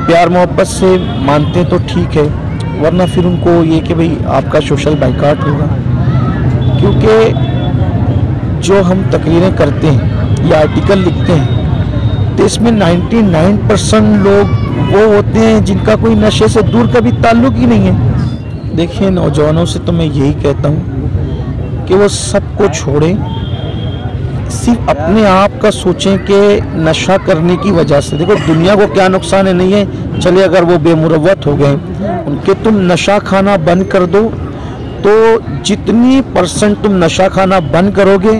प्यार मोहब्बत से मानते तो ठीक है, वरना फिर उनको ये कि भाई आपका सोशल बाइकाट होगा। क्योंकि जो हम तकरीरें करते हैं या आर्टिकल लिखते हैं तो इसमें 99% लोग वो होते हैं जिनका कोई नशे से दूर का भी ताल्लुक ही नहीं है। देखिए, नौजवानों से तो मैं यही कहता हूँ कि वो सबको छोड़ें, सिर्फ अपने आप का सोचें कि नशा करने की वजह से देखो दुनिया को क्या नुकसान है नहीं है। चले अगर वो बेमुरव्वत हो गए, उनके तुम नशा खाना बंद कर दो तो जितनी % तुम नशा खाना बंद करोगे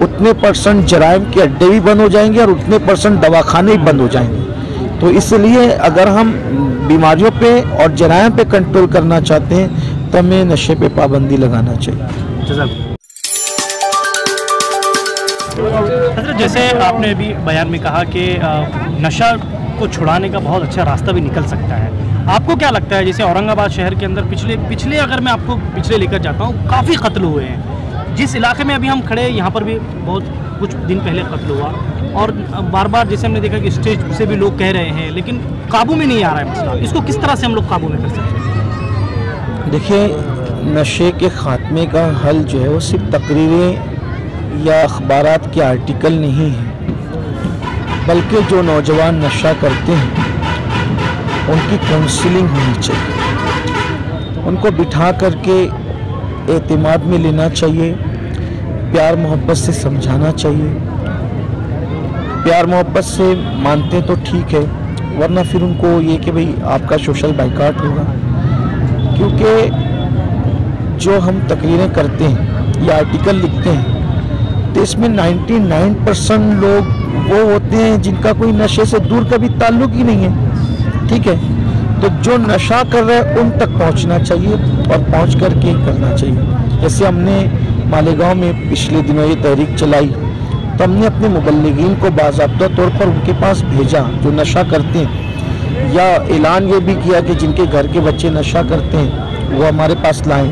उतने % जराइम के अड्डे भी बंद हो जाएंगे और उतने % दवाखाने भी बंद हो जाएंगे। तो इसलिए अगर हम बीमारियों पे और जराइम पे कंट्रोल करना चाहते हैं तो हमें नशे पे पाबंदी लगाना चाहिए। जैसे आपने अभी बयान में कहा कि नशा को छुड़ाने का बहुत अच्छा रास्ता भी निकल सकता है, आपको क्या लगता है? जैसे औरंगाबाद शहर के अंदर पिछले अगर मैं आपको पिछले लेकर जाता हूँ, काफ़ी कत्ल हुए हैं। जिस इलाके में अभी हम खड़े हैं यहाँ पर भी बहुत कुछ दिन पहले कत्ल हुआ और बार बार जैसे हमने देखा कि स्टेज से भी लोग कह रहे हैं, लेकिन काबू में नहीं आ रहा है मसला। इसको किस तरह से हम लोग काबू में कर सकते हैं? देखिए, नशे के ख़ात्मे का हल जो है वो सिर्फ तकरीरें या अखबारात के आर्टिकल नहीं है, बल्कि जो नौजवान नशा करते हैं उनकी काउंसलिंग होनी चाहिए, उनको बिठा करके एतमाद में लेना चाहिए, प्यार मोहब्बत से समझाना चाहिए। प्यार मोहब्बत से मानते तो ठीक है, वरना फिर उनको ये कि भाई आपका सोशल बाइकाट होगा। क्योंकि जो हम तकरीरें करते हैं या आर्टिकल लिखते हैं तो इसमें 99% लोग वो होते हैं जिनका कोई नशे से दूर का भी ताल्लुक ही नहीं है। ठीक है, तो जो नशा कर रहे हैं उन तक पहुंचना चाहिए और पहुंच करके करना चाहिए। जैसे हमने मालेगांव में पिछले दिनों ये तहरीक चलाई तो हमने अपने मुबल्लिगीन को बाज़ाब्ता तौर पर उनके पास भेजा जो नशा करते हैं, या ऐलान ये भी किया कि जिनके घर के बच्चे नशा करते हैं वो हमारे पास लाएँ।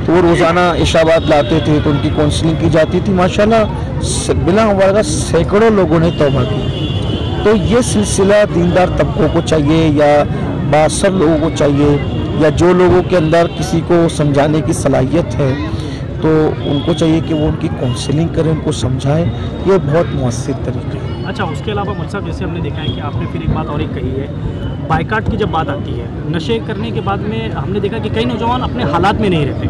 तो वो रोज़ाना इशाबाद लाते थे तो उनकी काउंसलिंग की जाती थी। माशाल्लाह बिला मुबारक सैकड़ों लोगों ने तौबा की। तो ये सिलसिला दीनदार तबकों को चाहिए या बासर लोगों को चाहिए, या जो लोगों के अंदर किसी को समझाने की सलाहियत है तो उनको चाहिए कि वो उनकी काउंसलिंग करें, उनको समझाएं। ये बहुत मुअस्सिर तरीका है। अच्छा, उसके अलावा मुझे साहब जैसे हमने देखा है कि आपने फिर एक बात और एक कही है, बाइकाट की जब बात आती है, नशे करने के बाद में हमने देखा कि कई नौजवान अपने हालात में नहीं रहते,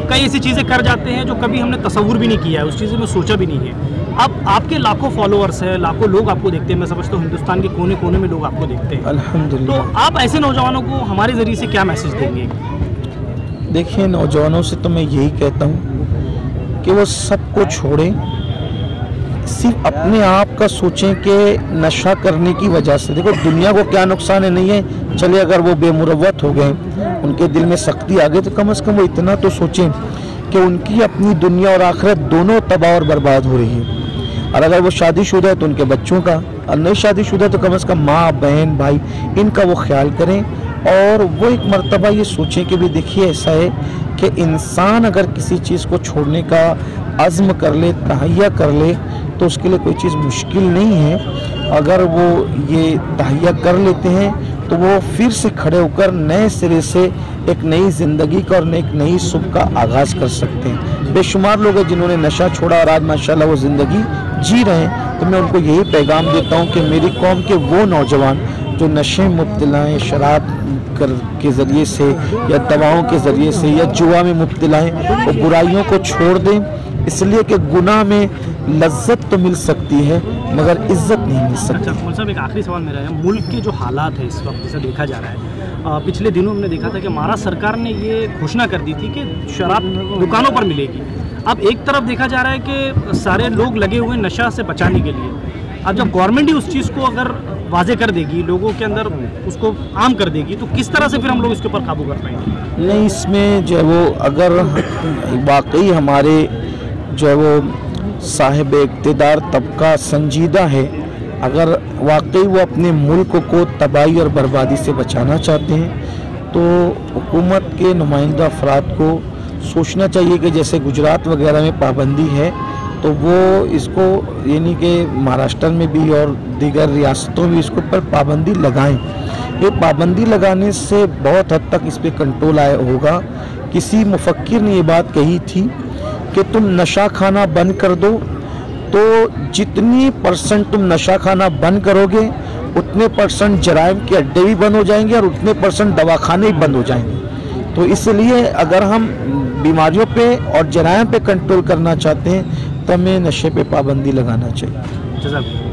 कई ऐसी चीज़ें कर जाते हैं जो कभी हमने तसव्वुर भी नहीं किया है, उस चीज़ में सोचा भी नहीं है। अब आपके लाखों फॉलोअर्स हैं, लाखों लोग आपको देखते हैं, मैं समझता हूँ हिंदुस्तान के कोने कोने में लोग आपको देखते हैं अल्हम्दुलिल्लाह। तो आप ऐसे नौजवानों को हमारे ज़रिए से क्या मैसेज देंगे? देखिए, नौजवानों से तो मैं यही कहता हूँ कि वो सबको छोड़ें, सिर्फ अपने आप का सोचें कि नशा करने की वजह से देखो दुनिया को क्या नुकसान है नहीं है। चले अगर वो बेमुरव्वत हो गए, उनके दिल में सख्ती आ गई, तो कम से कम वो इतना तो सोचें कि उनकी अपनी दुनिया और आखिरत दोनों तबाह और बर्बाद हो रही है। और अगर वो शादीशुदा है तो उनके बच्चों का, और नहीं शादीशुदा तो कम से कम माँ बहन भाई इनका वो ख्याल करें। और वो एक मर्तबा ये सोचें कि भी देखिए ऐसा है कि इंसान अगर किसी चीज़ को छोड़ने का अज़्म कर ले, तहैया कर ले, तो उसके लिए कोई चीज़ मुश्किल नहीं है। अगर वो ये तहैया कर लेते हैं तो वो फिर से खड़े होकर नए सिरे से एक नई ज़िंदगी का और एक नई सुबह का आगाज़ कर सकते हैं। बेशुमार लोग हैं जिन्होंने नशा छोड़ा और आज माशाल्लाह वो ज़िंदगी जी रहे हैं। तो मैं उनको यही पैगाम देता हूँ कि मेरी कौम के वो नौजवान जो नशे मुब्तला हैं, शराब के ज़रिए से या दवाओं के ज़रिए से या जुआ में मुब्तला हैं, वो बुराइयों को छोड़ दें, इसलिए कि गुनाह में लज्जत तो मिल सकती है मगर इज्जत नहीं मिल सकती। अच्छा साहब, एक आखिरी सवाल मेरा है, मुल्क के जो हालात है इस वक्त जैसा देखा जा रहा है, पिछले दिनों हमने देखा था कि महाराष्ट्र सरकार ने ये घोषणा कर दी थी कि शराब दुकानों पर मिलेगी। अब एक तरफ देखा जा रहा है कि सारे लोग लगे हुए नशा से बचाने के लिए, अब जब गवर्नमेंट ही उस चीज़ को अगर वाजे कर देगी, लोगों के अंदर उसको आम कर देगी, तो किस तरह से फिर हम लोग इसके ऊपर काबू कर पाएंगे? नहीं, इसमें जो है वो अगर वाकई हमारे जो है वो साहिब इक़्तिदार तबका संजीदा है, अगर वाकई वो अपने मुल्क को तबाही और बर्बादी से बचाना चाहते हैं तो हुकूमत के नुमाइंदा अफराद को सोचना चाहिए कि जैसे गुजरात वगैरह में पाबंदी है तो वो इसको यानी कि महाराष्ट्र में भी और दीगर रियासतों में इसके ऊपर पाबंदी लगाएं। पे पाबंदी लगाने से बहुत हद तक इस पे कंट्रोल आया होगा। किसी मुफक्किर ने ये बात कही थी कि तुम नशा खाना बंद कर दो, तो जितनी % तुम नशा खाना बंद करोगे उतने % जराइम के अड्डे भी बंद हो जाएंगे और उतने % दवाखाने भी बंद हो जाएंगे। तो इसलिए अगर हम बीमारियों पे और जराइम पे कंट्रोल करना चाहते हैं तो हमें नशे पे पाबंदी लगाना चाहिए।